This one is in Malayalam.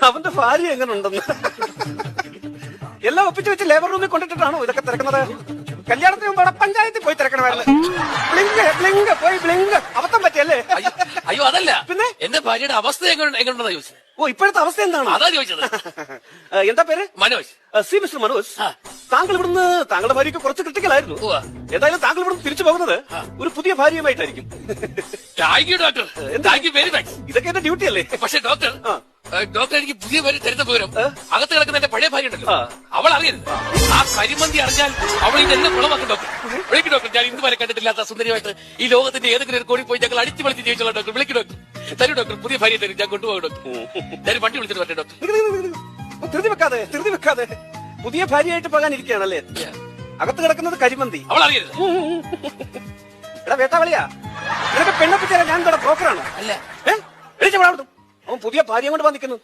അവന്റെ ഭാര്യ എങ്ങനെ ഉണ്ടെന്ന് എല്ലാം ഒപ്പിച്ച് വെച്ച് ലേബർ റൂമിൽ കൊണ്ടിട്ടാണോ ഇതൊക്കെ തിരക്കുന്നത്? കല്യാണത്തിന് മുമ്പ് അവിടെ പഞ്ചായത്തിൽ പോയി തിരക്കണമായിരുന്നു. ബ്ലിങ്ക് ബ്ലിങ്ക് പോയി ബ്ലിങ്ക് അബദ്ധം പറ്റിയല്ലേ? അയ്യോ അതല്ല, പിന്നെ എന്റെ ഭാര്യയുടെ അവസ്ഥ എങ്ങനെയുണ്ടെന്നാ ചോദിച്ചത്. ഓ ഇപ്പോഴത്തെ അവസ്ഥ എന്താണ്? അതാ ചോദിച്ചത്. എന്താ പേര്? മനോജ്. സി മിസ്റ്റർ മനോജ്, താങ്കൾ ഇവിടുന്ന് താങ്കളുടെ ഭാര്യയ്ക്ക് കുറച്ച് ക്രിട്ടിക്കൽ ആയിരുന്നു. ഏതായാലും താങ്കൾ ഇവിടുന്ന് തിരിച്ചു പോകുന്നത് ഒരു പുതിയ ഭാര്യയുമായിട്ടായിരിക്കും. Thank you doctor, thank you very much. ഇതൊക്കെ എന്റെ ഡ്യൂട്ടി അല്ലേ? പക്ഷെ ഡോക്ടർ എനിക്ക് പുതിയ ഭാര്യ തരുന്ന വിവരം അകത്ത് കിടക്കുന്ന എന്റെ പഴയ ഭാര്യ ഉണ്ടല്ലോ, അവൾ അറിയരുത്. ആ കരിമന്തി അറിഞ്ഞാൽ അവൾ ഇതെല്ലാം കുളമാക്കും ഡോക്ടർ. വിളിക്കും ഡോക്ടർ, ഞാൻ ഇന്ന് വരെ കണ്ടിട്ടില്ലാത്ത സുന്ദരിയായിട്ട് ഈ ലോകത്തിന്റെ ഏതെങ്കിലും ഒരു കോടി പോയി ഞങ്ങൾ അടിച്ചു വിളിച്ച് ജീവിച്ചോളാം ഡോക്ടർ. വിളിക്കും ഡോക്ടർ, തരൂ ഡോക്ടർ, പുതിയ ഭാര്യ തരും, ഞാൻ കൊണ്ടുപോകും ഡോക്ടർ. ഞാൻ വണ്ടി വിളിച്ചിട്ട് വരട്ടെ ഡോക്ടർ. ധൃതി വെക്കാതെ പുതിയ ഭാര്യയായിട്ട് പോകാനിരിക്കുകയാണല്ലേ? അകത്ത് കിടക്കുന്നത് കരിമന്തി, അവൾ അറിയരുത്. എടാ വേട്ടാവളിയാ, നിനക്ക് പെണ്ണപ്പിച്ചാൽ ഞാൻ ബ്രോക്കറാണോ? അല്ല, അവൻ പുതിയ ഭാര്യയും കൊണ്ട് വന്നിരിക്കുന്നു.